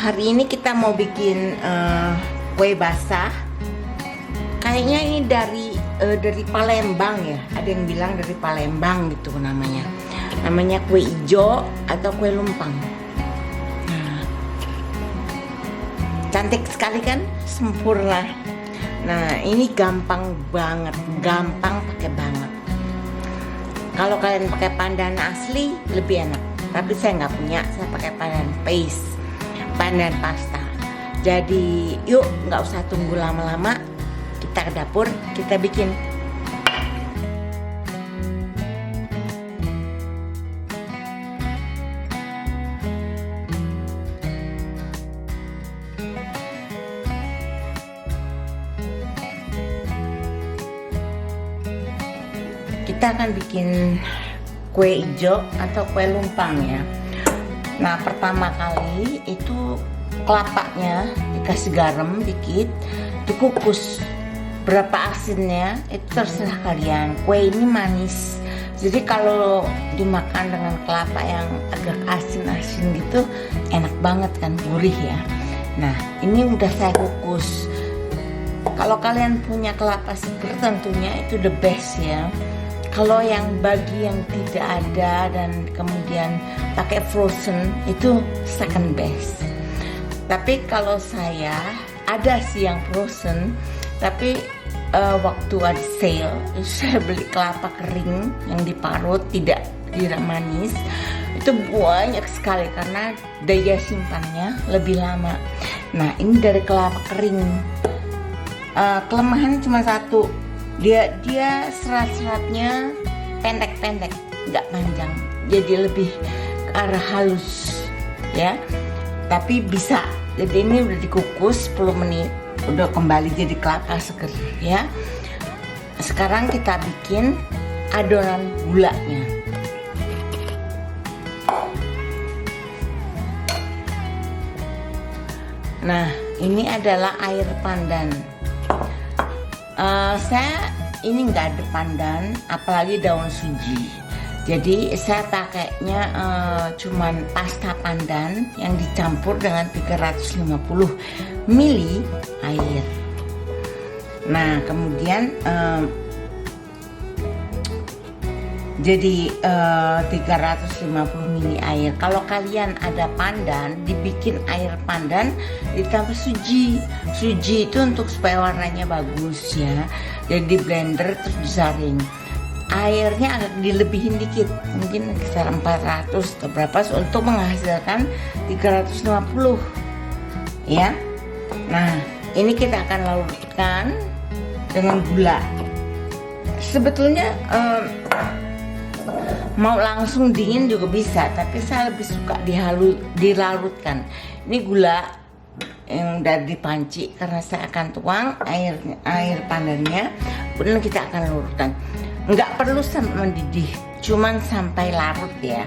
Hari ini kita mau bikin kue basah. Kayaknya ini dari Palembang ya. Ada yang bilang dari Palembang gitu namanya. Namanya kue ijo atau kue lumpang. Nah, cantik sekali kan? Sempurna. Nah, ini gampang banget, gampang pakai banget. Kalau kalian pakai pandan asli lebih enak. Tapi saya nggak punya, saya pakai pandan paste, pandan pasta. Jadi yuk nggak usah tunggu lama-lama, kita ke dapur, kita bikin. Kita akan bikin kue ijo atau kue lumpang ya. Nah, pertama kali itu kelapanya dikasih garam dikit, dikukus. Berapa asinnya itu terserah kalian. Kue ini manis, jadi kalau dimakan dengan kelapa yang agak asin-asin gitu enak banget kan, gurih ya. Nah, ini udah saya kukus. Kalau kalian punya kelapa seger tentunya itu the best ya. Kalau yang bagi yang tidak ada dan kemudian pakai frozen itu second best. Tapi kalau saya ada sih yang frozen, tapi waktu ada sale saya beli kelapa kering yang diparut, tidak manis. Itu banyak sekali karena daya simpannya lebih lama. Nah, ini dari kelapa kering. Kelemahannya cuma satu. Dia serat-seratnya pendek-pendek, nggak panjang, jadi lebih ke arah halus ya. Tapi bisa. Jadi ini udah dikukus 10 menit, udah kembali jadi kelapa seger ya. Sekarang kita bikin adonan gulanya. Nah, ini adalah air pandan. Saya ini nggak ada pandan, apalagi daun suji. Jadi saya pakainya cuman pasta pandan yang dicampur dengan 350 ml air. Nah, kemudian jadi 350 ml air. Kalau kalian ada pandan, dibikin air pandan ditambah suji. Suji itu untuk supaya warnanya bagus ya. Jadi di blender terus disaring. Airnya agak dilebihin dikit, mungkin sekitar 400 atau berapa untuk menghasilkan 350 ya. Nah, ini kita akan larutkan dengan gula. Sebetulnya mau langsung dingin juga bisa, tapi saya lebih suka dilarutkan. Ini gula yang udah dipanci karena saya akan tuang air pandannya, kemudian kita akan larutkan. Nggak perlu sampai mendidih, cuman sampai larut ya.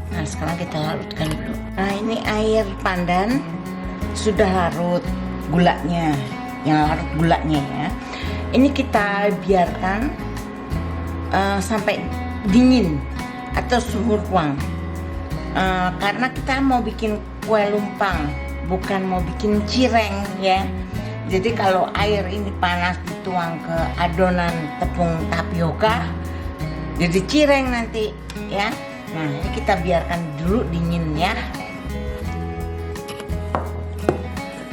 Nah, sekarang kita larutkan dulu. Nah, ini air pandan sudah larut gulanya, yang larut gulanya ya. Ini kita biarkan sampai dingin atau suhu ruang. Karena kita mau bikin kue lumpang, bukan mau bikin cireng ya. Jadi kalau air ini panas dituang ke adonan tepung tapioka, jadi cireng nanti ya. Nah, ini kita biarkan dulu dingin ya.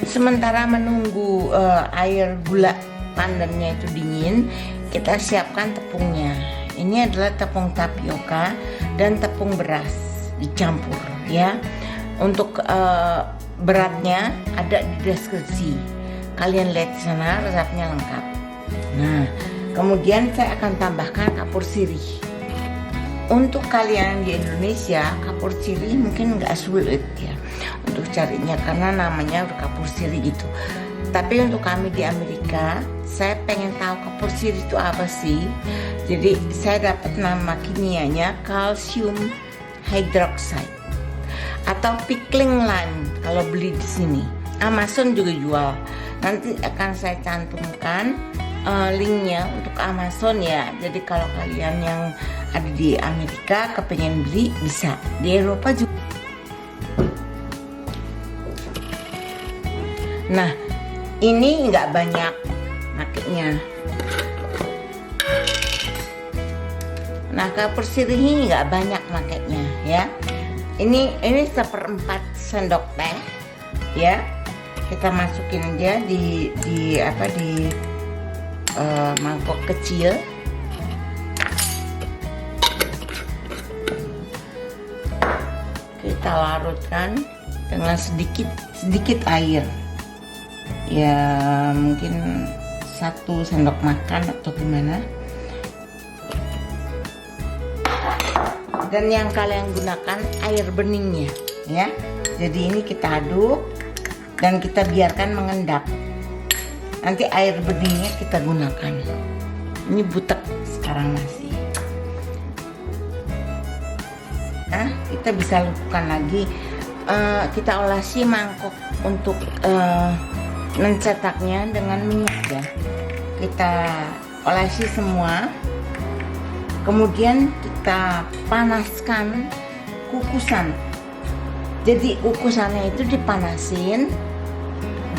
Sementara menunggu air gula pandannya itu dingin, kita siapkan tepungnya. Ini adalah tepung tapioka dan tepung beras dicampur ya. Untuk beratnya ada di deskripsi, kalian lihat di sana, resepnya lengkap. Nah, kemudian saya akan tambahkan kapur sirih. Untuk kalian di Indonesia, kapur sirih mungkin nggak sulit ya untuk carinya karena namanya udah kapur sirih gitu. Tapi untuk kami di Amerika, saya pengen tahu kapur sirih itu apa sih. Jadi saya dapat nama kimianya calcium hydroxide atau pickling lime kalau beli di sini. Amazon juga jual. Nanti akan saya cantumkan linknya untuk Amazon ya. Jadi kalau kalian yang ada di Amerika kepengen beli bisa, di Eropa juga. Nah, ini nggak banyak makanya. Nah, kapur sirih ini nggak banyak makanya ya. Ini 1/4 sendok teh ya. Kita masukin aja di mangkok kecil. Kita larutkan dengan sedikit air. Ya mungkin 1 sendok makan atau gimana. Dan yang kalian gunakan air beningnya ya. Jadi ini kita aduk dan kita biarkan mengendap. Nanti air beningnya kita gunakan. Ini butek sekarang masih. Nah, kita bisa lakukan lagi. Kita olesi mangkok untuk mencetaknya dengan minyak ya. Kita olesi semua. Kemudian kita panaskan kukusan. Jadi kukusannya itu dipanasin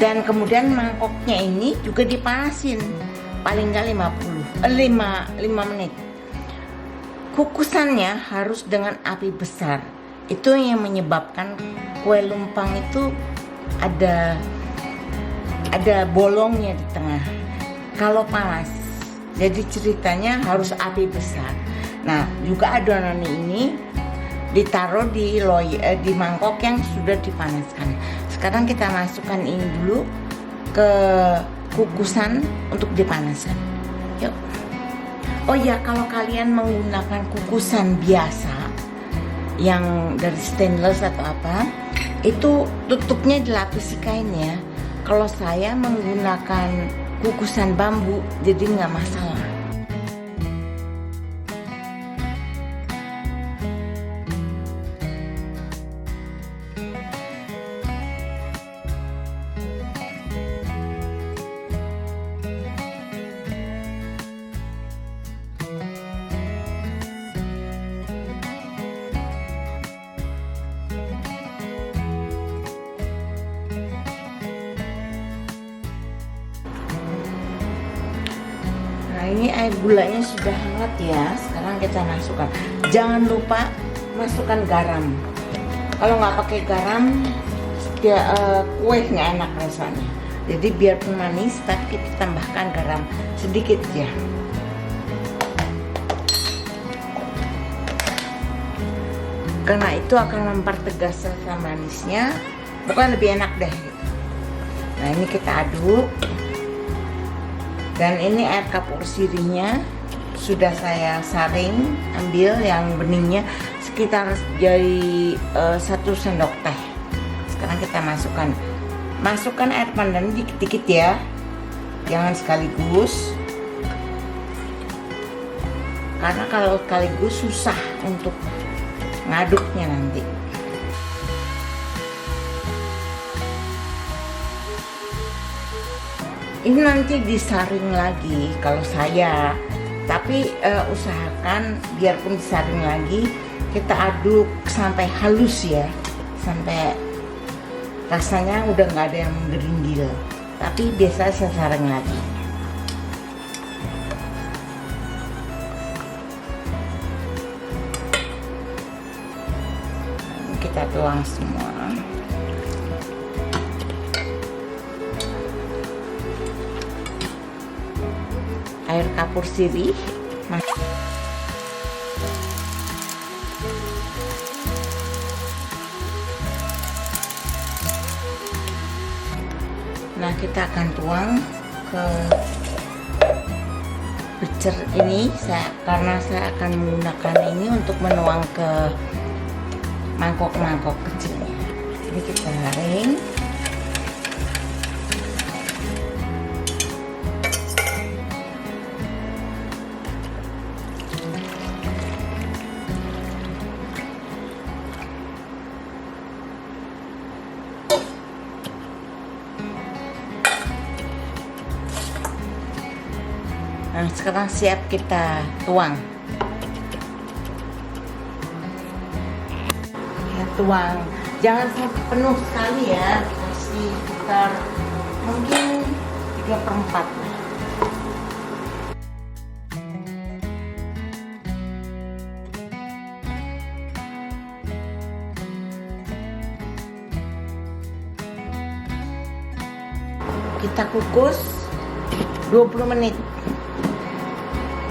dan kemudian mangkoknya ini juga dipanasin paling nggak 5 menit. Kukusannya harus dengan api besar. Itu yang menyebabkan kue lumpang itu ada bolongnya di tengah kalau panas. Jadi ceritanya harus api besar. Nah, juga adonan ini ditaruh di mangkok yang sudah dipanaskan. Sekarang kita masukkan ini dulu ke kukusan untuk dipanaskan. Yuk. Oh ya, kalau kalian menggunakan kukusan biasa yang dari stainless atau apa, itu tutupnya dilapisi kain ya. Kalau saya menggunakan kukusan bambu, jadi nggak masalah. Nah, ini air gulanya sudah hangat ya. Sekarang kita masukkan. Jangan lupa masukkan garam. Kalau nggak pakai garam, kue nggak enak rasanya. Jadi biarpun manis, tapi kita tambahkan garam sedikit ya. Karena itu akan mempertegas rasa manisnya, bukan lebih enak deh. Nah, ini kita aduk. Dan ini air kapur sirihnya sudah saya saring, ambil yang beningnya sekitar jadi 1 sendok teh. Sekarang kita masukkan air pandan dikit-dikit ya, jangan sekaligus, karena kalau sekaligus susah untuk ngaduknya nanti. Ini nanti disaring lagi kalau saya, tapi usahakan biarpun disaring lagi, kita aduk sampai halus ya, sampai rasanya udah nggak ada yang menggerindil. Tapi biasa saya saring lagi. Kita tuang semua. Air kapur sirih. Nah, kita akan tuang ke becer ini, karena saya akan menggunakan ini untuk menuang ke mangkok-mangkok kecilnya. Ini kita saring. Nah, sekarang siap kita tuang. Ya, tuang. Jangan sampai penuh sekali ya. Kasih sekitar mungkin 3/4 lah. Kita kukus 20 menit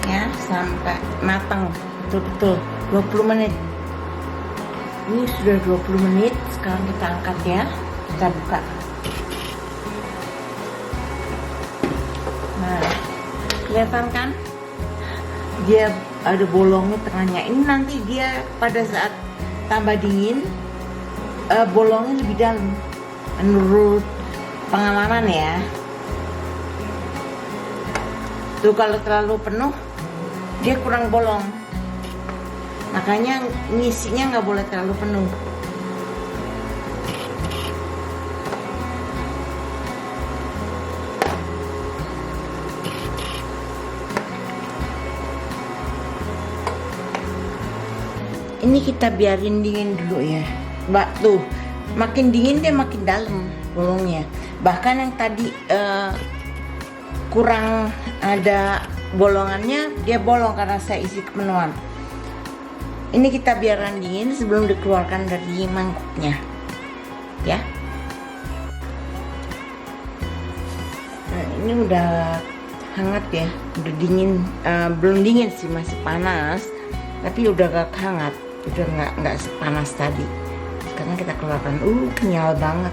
ya, sampai matang betul-betul 20 menit. Ini sudah 20 menit. Sekarang kita angkat ya, kita buka. Nah, kelihatan kan dia ada bolongnya tengahnya. Ini nanti dia pada saat tambah dingin bolongnya lebih dalam menurut pengalaman ya. Tuh kalau terlalu penuh dia kurang bolong, makanya ngisinya nggak boleh terlalu penuh. Ini kita biarin dingin dulu ya, Mbak. Tuh makin dingin dia makin dalam bolongnya. Bahkan yang tadi kurang ada bolongannya, dia bolong karena saya isi kepenuhan. Ini kita biarkan dingin sebelum dikeluarkan dari mangkuknya ya. Nah, ini udah hangat ya, udah dingin. Belum dingin sih, masih panas, tapi udah gak hangat, udah nggak sepanas tadi. Sekarang kita keluarkan. Kenyal banget.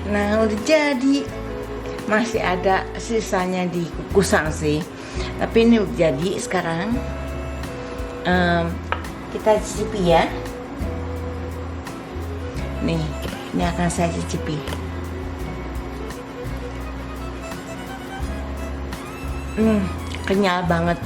Nah, udah jadi. Masih ada sisanya di kukusan sih, tapi ini udah jadi. Sekarang kita cicipi ya. Nih, ini akan saya cicipi. Kenyal banget.